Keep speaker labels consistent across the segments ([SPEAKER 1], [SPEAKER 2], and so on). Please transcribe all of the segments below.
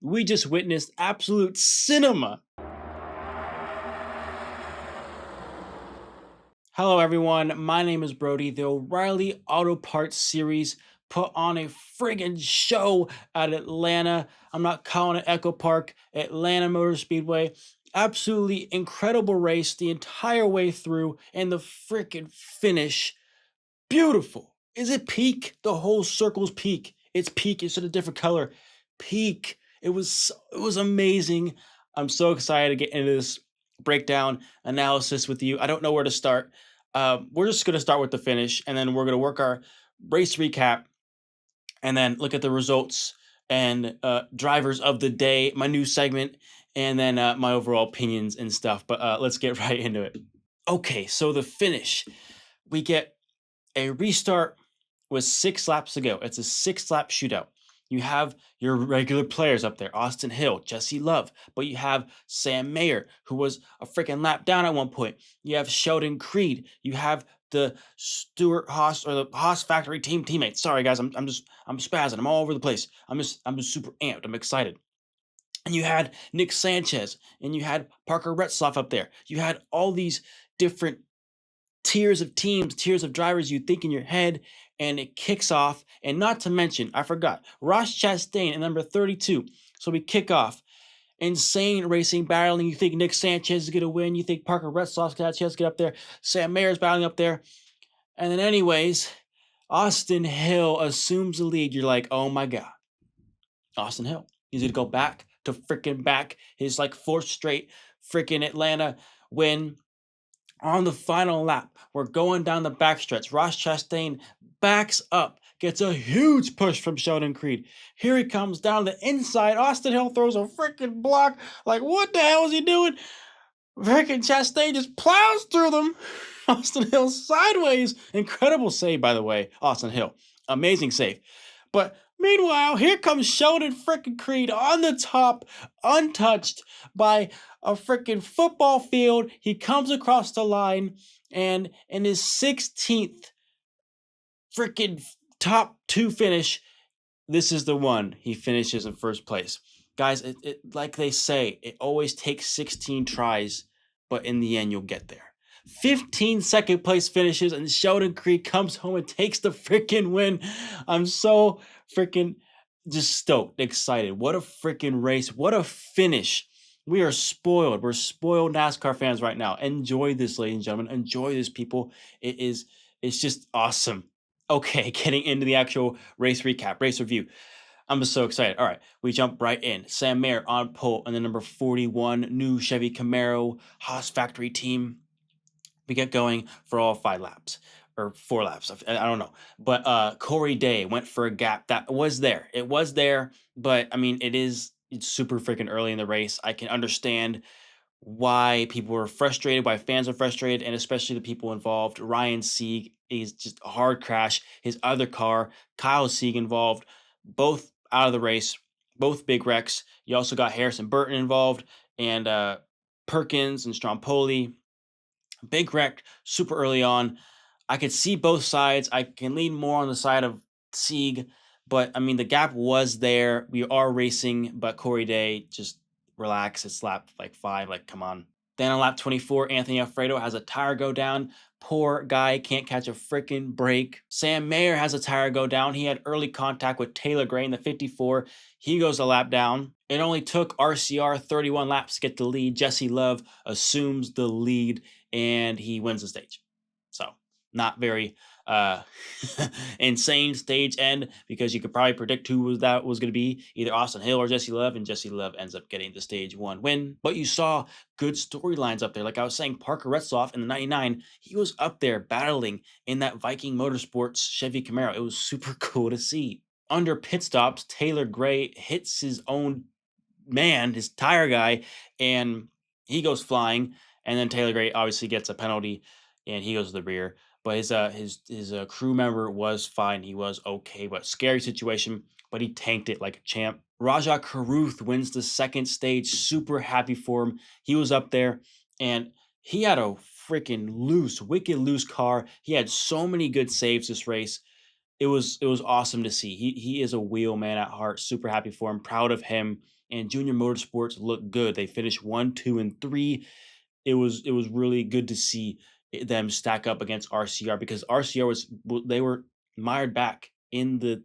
[SPEAKER 1] We just witnessed absolute cinema. Hello, everyone. My name is Brody. The O'Reilly Auto Parts series put on a friggin' show at Atlanta. I'm not calling it Echo Park, Atlanta Motor Speedway. Absolutely incredible race the entire way through, and the freaking finish. Beautiful. Is it peak? The whole circle's peak. It's peak. It's in a different color. Peak. It was amazing. I'm so excited to get into this breakdown analysis with you. I don't know where to start. We're just going to start with the finish, and then we're going to work our race recap, and then look at the results and drivers of the day, my new segment, and then my overall opinions and stuff. But let's get right into it. Okay, so the finish. We get a restart with 6 laps to go. It's a 6-lap shootout. You have your regular players up there, Austin Hill, Jesse Love, but you have Sam Mayer, who was a freaking lap down at one point. You have Sheldon Creed. You have the Stewart Haas or the Haas factory team teammates. Sorry guys, I'm spazzing. I'm all over the place. I'm just super amped. I'm excited. And you had Nick Sanchez, and you had Parker Retzloff up there. You had all these different tiers of teams, tiers of drivers you think in your head, and it kicks off. And not to mention, I forgot, Ross Chastain at number 32. So we kick off. Insane racing, battling. You think Nick Sanchez is going to win. You think Parker Retzloff's got a chance to get up there. Sam Mayer's battling up there. And then anyways, Austin Hill assumes the lead. You're like, oh my God. Austin Hill. He's going to go back to freaking back. His like 4th straight freaking Atlanta win. On the final lap, we're going down the backstretch. Ross Chastain backs up, gets a huge push from Sheldon Creed. Here he comes down the inside. Austin Hill throws a freaking block. Like, what the hell is he doing? Freaking Chastain just plows through them. Austin Hill sideways. Incredible save, by the way, Austin Hill. Amazing save. But meanwhile, here comes Sheldon freaking Creed on the top, untouched by a freaking football field. He comes across the line, and in his 16th freaking top 2 finish, this is the one he finishes in first place. Guys, it like they say, it always takes 16 tries, but in the end, you'll get there. 15 second place finishes, and Sheldon Creed comes home and takes the freaking win. I'm so freaking just stoked, excited. What a freaking race. What a finish. We are spoiled. We're spoiled NASCAR fans right now. Enjoy this, ladies and gentlemen. Enjoy this, people. It's just awesome. Okay, getting into the actual race recap, race review. I'm just so excited. All right, we jump right in. Sam Mayer on pole, and the number 41 new Chevy Camaro Haas factory team. We get going for all 5 laps or 4 laps. I don't know. But Corey Day went for a gap that was there. It was there, but I mean, it's super freaking early in the race. I can understand why people were frustrated, why fans are frustrated, and especially the people involved. Ryan Sieg is just a hard crash. His other car, Kyle Sieg, involved, both out of the race, both big wrecks. You also got Harrison Burton involved, and Perkins and Strompoli. Big wreck super early on. I could see both sides. I can lean more on the side of Sieg, but I mean, the gap was there. We are racing, but Corey Day, just relax. It's lap like 5. Like, come on. Then on lap 24, Anthony Alfredo has a tire go down. Poor guy can't catch a freaking break. Sam Mayer has a tire go down. He had early contact with Taylor Gray in the 54. He goes a lap down. It only took RCR 31 laps to get the lead. Jesse Love assumes the lead, and he wins the stage. So not very insane stage end, because you could probably predict who that was going to be, either Austin Hill or Jesse Love, and Jesse Love ends up getting the stage 1 win. But you saw good storylines up there. Like I was saying, Parker Retzloff in the 99, he was up there battling in that Viking Motorsports Chevy Camaro. It was super cool to see. Under pit stops, Taylor Gray hits his own man, his tire guy, and he goes flying. And then Taylor Gray obviously gets a penalty, and he goes to the rear. But his crew member was fine. He was okay, but scary situation. But he tanked it like a champ. Rajah Caruth wins the 2nd stage. Super happy for him. He was up there, and he had a freaking wicked loose car. He had so many good saves this race. it was awesome to see. He is a wheel man at heart. Super happy for him. Proud of him. And Junior Motorsports looked good. They finished 1, 2, and 3. It was really good to see them stack up against RCR because RCR they were mired back in the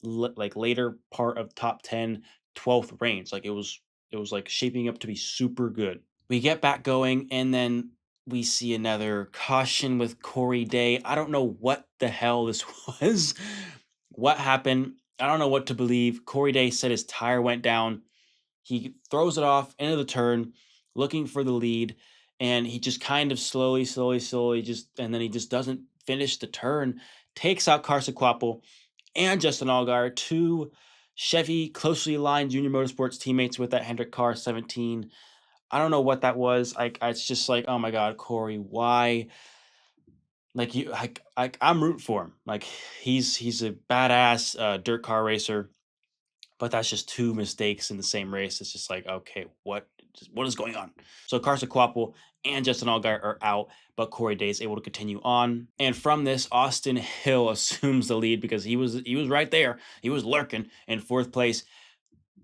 [SPEAKER 1] like later part of top 10, 12th range. Like it was like shaping up to be super good. We get back going, and then we see another caution with Corey Day. I don't know what the hell this was. What happened? I don't know what to believe. Corey Day said his tire went down. He throws it off into the turn, looking for the lead, and he just kind of slowly, just and then he just doesn't finish the turn. Takes out Carson Quapple and Justin Allgaier, two Chevy closely aligned Junior Motorsports teammates with that Hendrick car 17. I don't know what that was. It's just like, oh my God, Corey, why? Like I'm rooting for him. Like he's a badass dirt car racer, but that's just two mistakes in the same race. It's just like, okay, what is going on? So Carson Quapple and Justin Allgaier are out, but Corey Day is able to continue on. And from this, Austin Hill assumes the lead because he was right there. He was lurking in fourth place.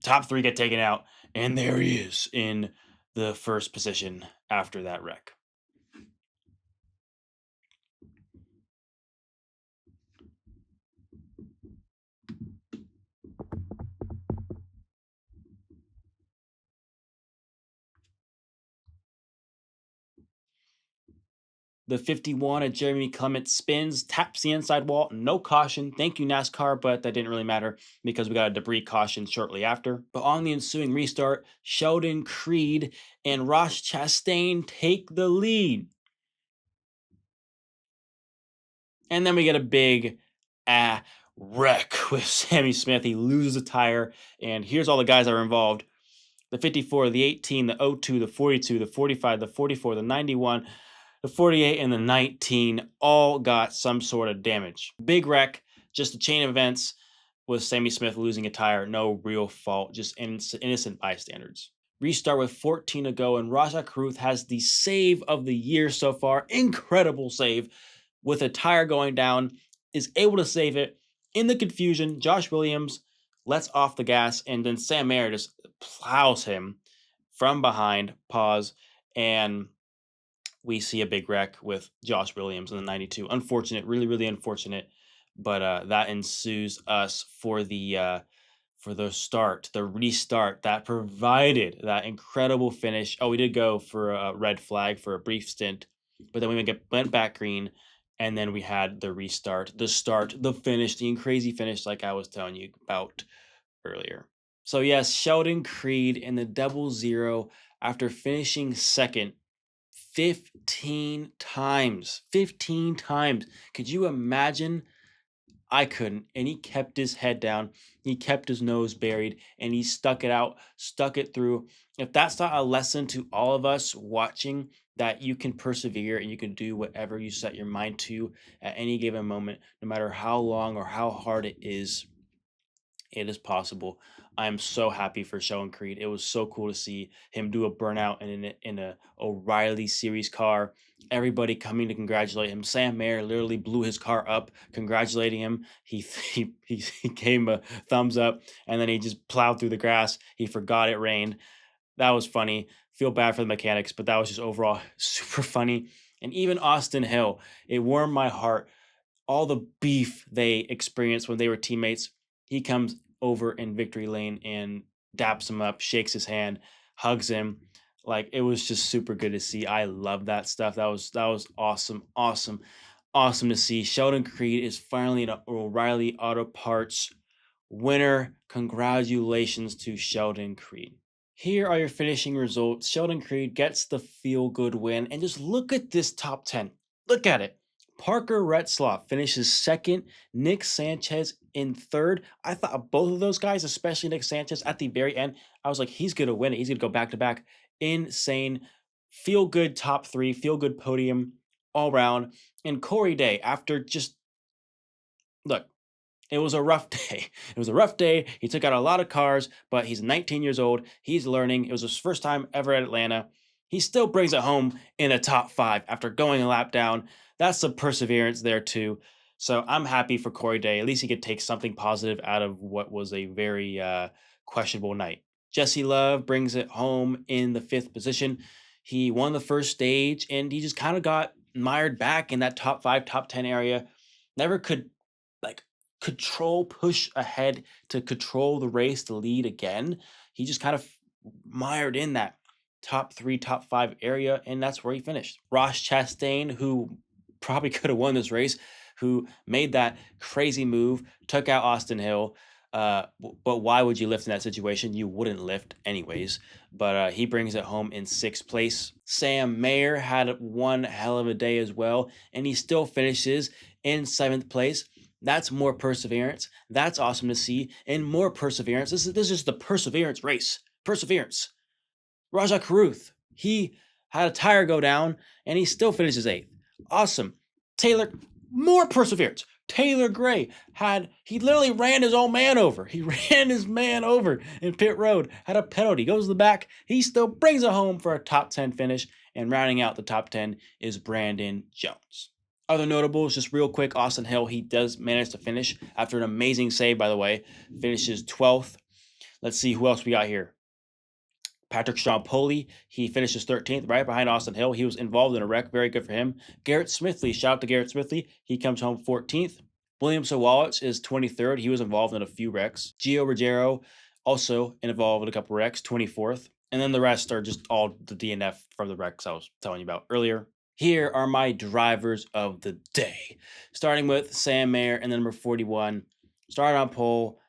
[SPEAKER 1] Top three get taken out, and there he is in the first position after that wreck. The 51 at Jeremy Clement spins, taps the inside wall, no caution. Thank you, NASCAR, but that didn't really matter because we got a debris caution shortly after. But on the ensuing restart, Sheldon Creed and Ross Chastain take the lead. And then we get a big wreck with Sammy Smith. He loses a tire, and here's all the guys that are involved: the 54, the 18, the 02, the 42, the 45, the 44, the 91, the 48, and the 19 all got some sort of damage. Big wreck, just a chain of events with Sammy Smith losing a tire. No real fault, just innocent bystanders. Restart with 14 to go, and Raja Karuth has the save of the year so far. Incredible save with a tire going down, is able to save it. In the confusion, Josh Williams lets off the gas, and then Sam Mayer just plows him from behind, and we see a big wreck with Josh Williams in the 92. Unfortunate, really, really unfortunate. But that ensues us for the restart that provided that incredible finish. Oh, we did go for a red flag for a brief stint, but then we went back green, and then we had the restart, the start, the finish, the crazy finish, like I was telling you about earlier. So yes, Sheldon Creed in the 00 after finishing second 15 times. 15 times. Could you imagine? I couldn't. And he kept his head down. He kept his nose buried, and he stuck it out, stuck it through. If that's not a lesson to all of us watching, that you can persevere and you can do whatever you set your mind to at any given moment, no matter how long or how hard it is possible. I am so happy for Sheldon Creed. It was so cool to see him do a burnout in a O'Reilly series car. Everybody coming to congratulate him. Sam Mayer literally blew his car up, congratulating him. He gave him a thumbs up, and then he just plowed through the grass. He forgot it rained. That was funny. Feel bad for the mechanics, but that was just overall super funny. And even Austin Hill, it warmed my heart. All the beef they experienced when they were teammates, he comes over in victory lane and daps him up, shakes his hand, hugs him. Like, it was just super good to see. I love that stuff. That was awesome, awesome, awesome to see. Sheldon Creed is finally an O'Reilly Auto Parts winner. Congratulations to Sheldon Creed. Here are your finishing results. Sheldon Creed gets the feel-good win. And just look at this top 10. Look at it. Parker Retzlaff finishes second. Nick Sanchez in third. I thought both of those guys, especially Nick Sanchez, at the very end, I was like, he's going to win it. He's going to go back-to-back. Insane. Feel-good top three. Feel-good podium all around. And Corey Day, after just, look, it was a rough day. It was a rough day. He took out a lot of cars, but he's 19 years old. He's learning. It was his first time ever at Atlanta. He still brings it home in a top 5 after going a lap down. That's some perseverance there too. So I'm happy for Corey Day. At least he could take something positive out of what was a very questionable night. Jesse Love brings it home in the fifth position. He won the first stage and he just kind of got mired back in that top five, top 10 area. Never could like push ahead to control the race, to lead again. He just kind of mired in that top three, top five area, and that's where he finished. Ross Chastain, who probably could have won this race, who made that crazy move, took out Austin Hill. But why would you lift in that situation? You wouldn't lift anyways. But he brings it home in sixth place. Sam Mayer had one hell of a day as well, and he still finishes in seventh place. That's more perseverance. That's awesome to see, and more perseverance. This is the perseverance race. Perseverance. Raja Karuth, he had a tire go down, and he still finishes eighth. Awesome. Taylor, more perseverance. Taylor Gray he literally ran his own man over. He ran his man over in pit road, had a penalty, goes to the back. He still brings it home for a top 10 finish. And rounding out the top 10 is Brandon Jones. Other notables, just real quick, Austin Hill, he does manage to finish after an amazing save, by the way. Finishes 12th. Let's see who else we got here. Patrick Strompoli, he finishes 13th, right behind Austin Hill. He was involved in a wreck. Very good for him. Garrett Smithley, shout out to Garrett Smithley. He comes home 14th. William Sawalich is 23rd. He was involved in a few wrecks. Gio Ruggiero, also involved in a couple wrecks, 24th. And then the rest are just all the DNF from the wrecks I was telling you about earlier. Here are my drivers of the day. Starting with Sam Mayer and then number 41. Started on pole,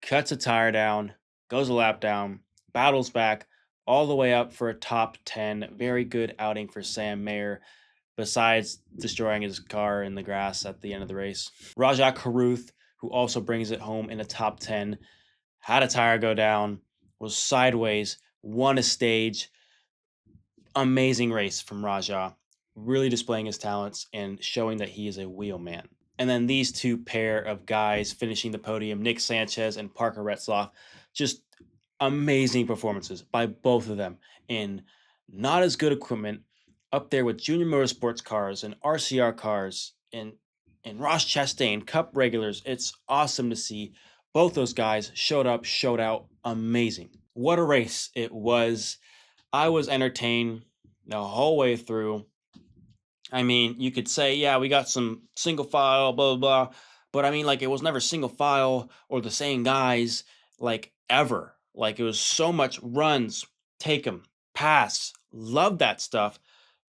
[SPEAKER 1] cuts a tire down, goes a lap down, battles back all the way up for a top 10. Very good outing for Sam Mayer, besides destroying his car in the grass at the end of the race. Rajah Caruth, who also brings it home in a top 10, had a tire go down, was sideways, won a stage. Amazing race from Rajah, really displaying his talents and showing that he is a wheelman. And then these two pair of guys finishing the podium, Nick Sanchez and Parker Retzloff, just amazing performances by both of them in not as good equipment, up there with Junior Motorsports cars and RCR cars and Ross Chastain Cup regulars. It's awesome to see. Both those guys showed up, showed out, amazing. What a race it was. I was entertained the whole way through. I mean, you could say, yeah, we got some single file, blah, blah, blah. But I mean, like, it was never single file or the same guys, like, ever. Like, it was so much runs, take them, pass. Love that stuff.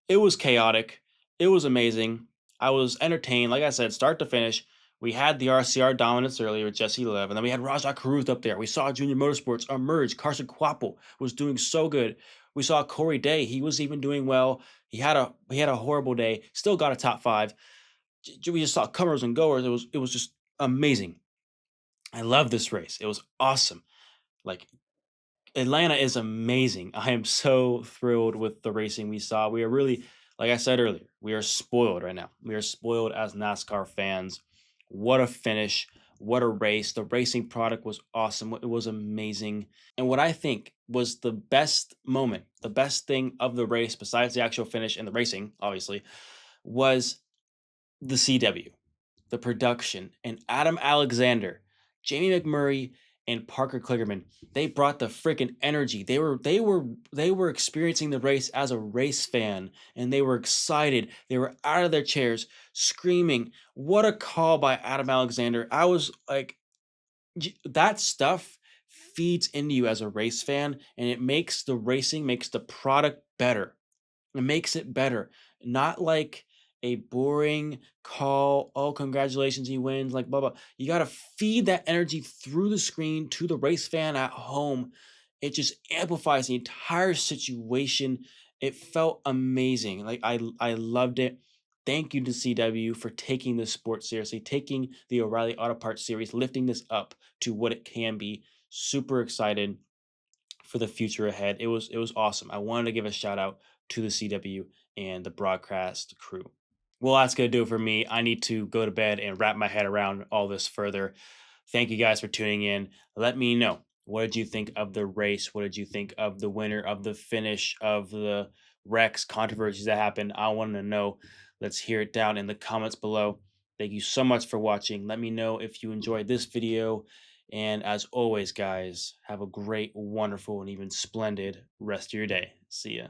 [SPEAKER 1] It was chaotic. It was amazing. I was entertained. Like I said, start to finish. We had the RCR dominance earlier with Jesse Lev, and then we had Rajah Caruth up there. We saw Junior Motorsports emerge. Carson Quapple was doing so good. We saw Corey Day. He was even doing well. He had a horrible day. Still got a top five. We just saw comers and goers. It was just amazing. I love this race. It was awesome. Like, Atlanta is amazing. I am so thrilled with the racing we saw. We are really, like I said earlier, we are spoiled right now. We are spoiled as NASCAR fans. What a finish. What a race. The racing product was awesome. It was amazing. And what I think was the best moment, the best thing of the race, besides the actual finish and the racing, obviously, was the CW, the production, and Adam Alexander, Jamie McMurray, and Parker Kligerman. They brought the freaking energy. They were experiencing the race as a race fan, and they were excited. They were out of their chairs, screaming. What a call by Adam Alexander. I was like, that stuff feeds into you as a race fan, and it makes the racing, makes the product better. It makes it better. Not like a boring call. Oh, congratulations, he wins. Like, blah, blah. You got to feed that energy through the screen to the race fan at home. It just amplifies the entire situation. It felt amazing. Like, I loved it. Thank you to CW for taking this sport seriously, taking the O'Reilly Auto Parts series, lifting this up to what it can be. Super excited for the future ahead. It was awesome. I wanted to give a shout out to the CW and the broadcast crew. Well, that's gonna do it for me. I need to go to bed and wrap my head around all this further. Thank you guys for tuning in. Let me know, what did you think of the race? What did you think of the winner, of the finish, of the wrecks, controversies that happened? I want to know. Let's hear it down in the comments below. Thank you so much for watching. Let me know if you enjoyed this video. And as always, guys, have a great, wonderful, and even splendid rest of your day. See ya.